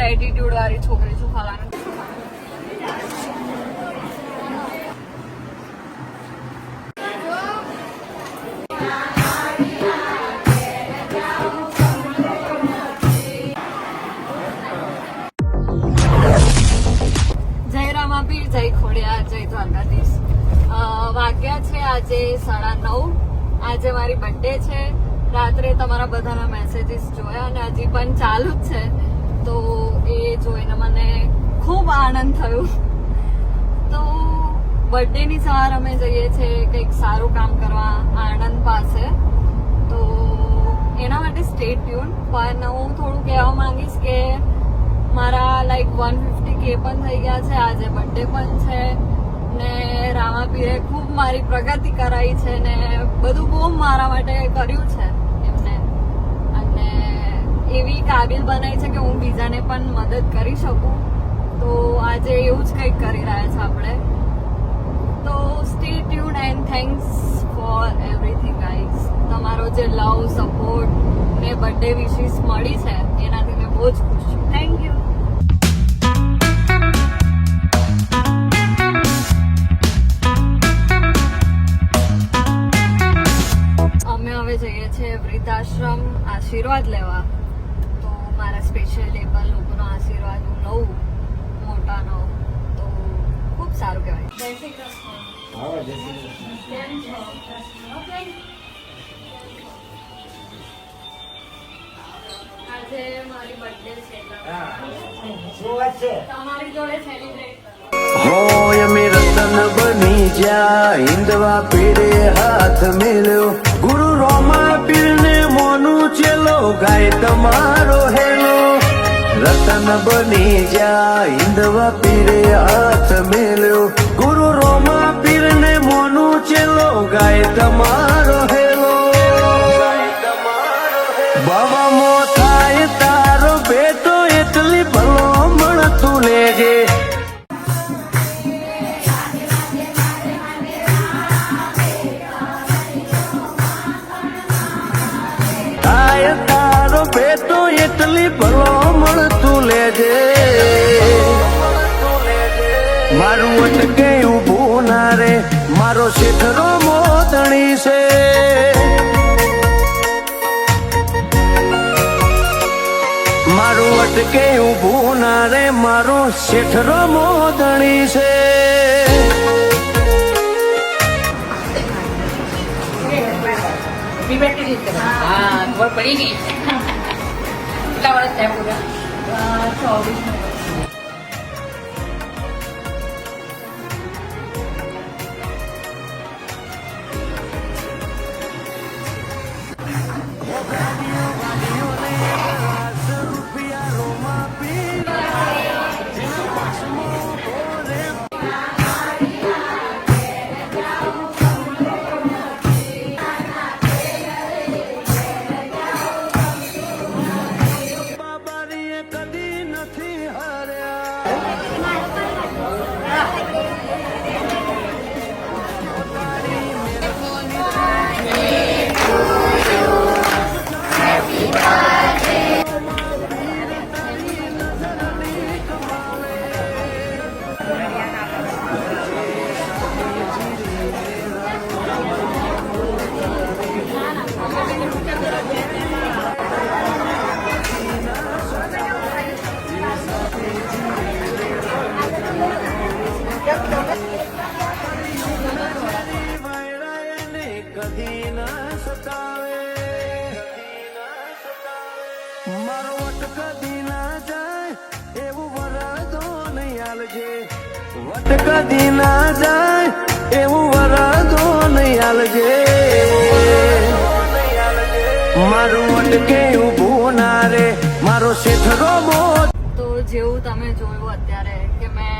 Attitude વાળી છોકરી છું ફલાણા. જય રામાપીર, જય ખોડિયાર, જય દ્વારકાધીશ. વાગ્યા છે આજે 9:30. આજે મારી બર્થડે છે. રાત્રે તમારા બધાના મેસેજીસ જોયા અને હજી પણ ચાલુ જ છે, તો એ જોઈને મને ખૂબ આનંદ થયો. તો બર્થડેની સવાર અમે જઈએ છીએ કંઈક સારું કામ કરવા આણંદ પાસે, તો એના માટે સ્ટે ટ્યુન. પણ હું થોડું કહેવા માંગીશ કે મારા લાઈક 150K પણ થઈ ગયા છે. આજે બર્થડે પણ છે ને રામાપીરે ખૂબ મારી પ્રગતિ કરાવી છે ને બધું બહુ મારા માટે કર્યું છે એમને, અને એવી કાબિલ બનાવી છે કે હું બીજાને પણ મદદ કરી શકું. તો આજે એવું જ કંઈક કરી રહ્યા છે આપણે. તો stay tune and thanks for everything guys. તમારો જે લવ, સપોર્ટ ને બર્થડે વિશિસ મળી છે એનાથી મેં બહુ જ ખુશ છું. Thank you. અમે હવે જઈએ છીએ વૃદ્ધાશ્રમ આશીર્વાદ લેવા. તો મારા સ્પેશિયલી પણ લોકોનો આશીર્વાદ હું લઉં, મોટાનો, તો ખૂબ સારું કહેવાય. જય શ્રી કૃષ્ણ. કેમ છો? ઓકે. આજે મારી બર્થડે છે, તમારી જોડે સેલિબ્રેટ હોય અમે રતન બની જા હિંદવા પીરે હાથ મેલ્યો ગુરુ રોમા પીરને મોનું ચેલો ગાય તમારો હેલો રતન બની જા હિંદવા પીરે હાથ મેલ્યો ગુરુ રોમા પીરને મોનું ચેલો ગાય તમારો હેલો બાબા મો થાય તારો બેટો એટલી ભલો તું લેજે તારો બેટો એટલી ભલો તું લેજે મારું અટકે ઉભું ના રે મારો શેઠરો મોદણી છે મારું અટકે ઉભું ના રે મારો શેઠરો મોદણી છે हाँ खबर पड़ी नहीं कितना वर्ष है पूरा 24. કદી ના સતાવે મારો વટ કદી ના જાય એવું વરદો નહીં આલજે વટ કદી ના જાય એવું વરદો નહીં આલજે મારું વટકે ઉભું ના રે મારો શેઠરો મોત. તો જેવું તમે જોયું અત્યારે કે મેં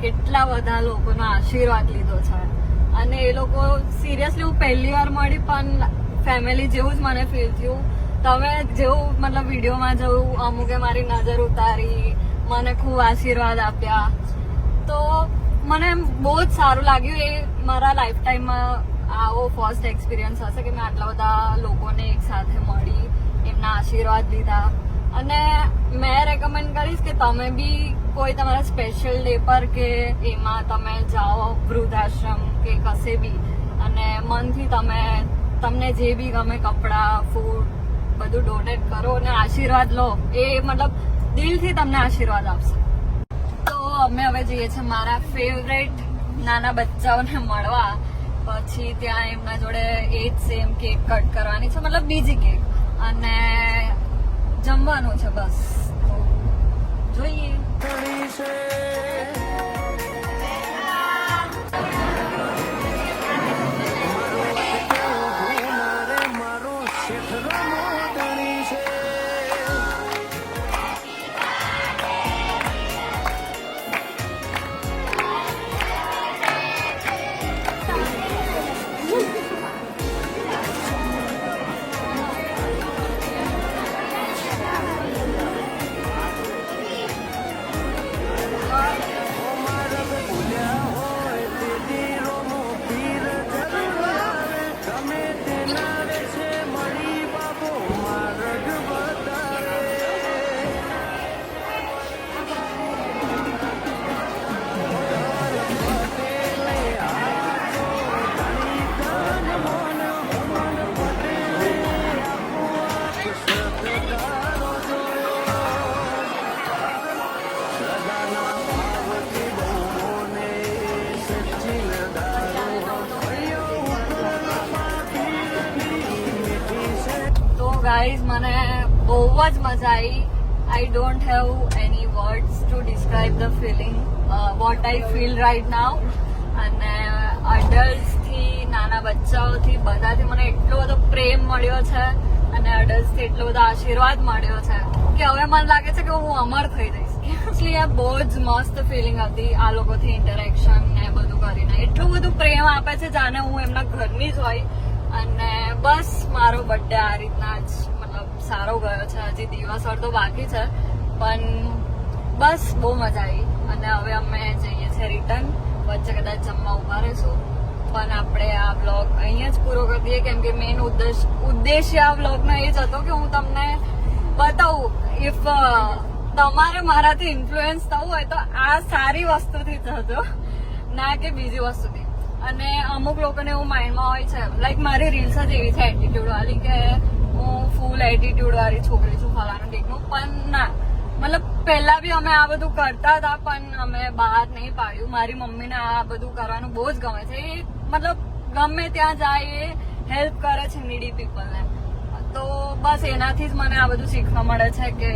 કેટલા બધા લોકોનો આશીર્વાદ લીધો છે અને એ લોકો સિરિયસલી હું પહેલી વાર મળી પણ ફેમિલી જેવું જ મને ફીલ થયું. તમે જેવું મતલબ વિડીયોમાં જોયું અમુકે મારી નજર ઉતારી, મને ખૂબ આશીર્વાદ આપ્યા, તો મને બહુ જ સારું લાગ્યું. એ મારા લાઈફ ટાઈમમાં આવો ફર્સ્ટ એક્સપિરિયન્સ હશે કે મેં આટલા બધા લોકોને એક સાથે મળી, એમના આશીર્વાદ લીધા અને મેં રેકમેન્ડ કરીશ કે તમે બી કોઈ તમારા સ્પેશિયલ ડે પર કે એમાં તમે જાઓ વૃદ્ધાશ્રમ કે કશે બી અને મનથી તમને જે બી ગમે કપડાં ફૂડ બધું ડોનેટ કરો અને આશીર્વાદ લો. એ મતલબ દિલથી તમને આશીર્વાદ આપશે. તો અમે હવે જઈએ છીએ મારા ફેવરેટ નાના બચ્ચાઓને મળવા. પછી ત્યાં એમના જોડે એ જ સેમ કેક કટ કરવાની છે, મતલબ બીજી કેક, અને જમવાનું છે બસ. તો જોઈએ. મારો શેઠ રમોટણી છે. ગાઈઝ મને બહુ જ મજા આવી. I don't have any words to describe the feeling what I feel right now. અને અડલ્ટ્સથી નાના બચ્ચાઓથી બધાથી મને એટલો બધો પ્રેમ મળ્યો છે અને અડલ્ટ્સથી એટલો બધો આશીર્વાદ મળ્યો છે કે હવે મને લાગે છે કે હું અમર થઈ જઈશ. એકચ્યુઅલી આ બહુ જ મસ્ત ફિલિંગ હતી આ લોકોથી ઇન્ટરેક્શન ને બધું કરીને. એટલું બધું પ્રેમ આપે છે જાણે હું એમના ઘરની જ હોય. અને બસ મારો બર્થડે આ રીતના જ મતલબ સારો ગયો છે. હજી દિવસ અડધો બાકી છે પણ બસ બહુ મજા આવી. અને હવે અમે જઈએ છીએ રિટર્ન. વચ્ચે કદાચ જમવા ઉભા રહીશું પણ આપણે આ બ્લોગ અહીંયા જ પૂરો કરી દઈએ કેમ કે મેઇન ઉદ્દેશ્ય આ બ્લોગનો એ જ હતો કે હું તમને બતાવું ઇફ તમારે મારાથી ઇન્ફ્લુઅન્સ થવું હોય તો આ સારી વસ્તુથી થજો, ના કે બીજી વસ્તુથી. અને અમુક લોકોને એવું માઇન્ડમાં હોય છે, લાઈક મારી રીલ્સ જ એવી છે એટીટ્યુડ વાળી કે હું ફૂલ એટીટ્યુડ વાળી છોકરી છું ફલાનું ટીકનું. પણ ના, મતલબ પહેલા બી અમે આ બધું કરતા હતા પણ અમે બહાર નહીં પાડ્યું. મારી મમ્મીને આ બધું કરવાનું બહુ જ ગમે છે. એ મતલબ ગમે ત્યાં જાય એ હેલ્પ કરે છે નીડી પીપલને. તો બસ એનાથી જ મને આ બધું શીખવા મળે છે કે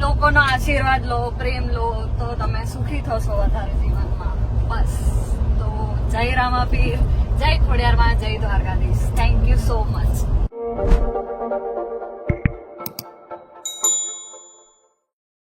લોકોનો આશીર્વાદ લો, પ્રેમ લો તો તમે સુખી થશો વધારે જીવનમાં. બસ તો જય રામાપીર, જય ખોડિયારમાં, જય Dwarkadhish. Thank you so much.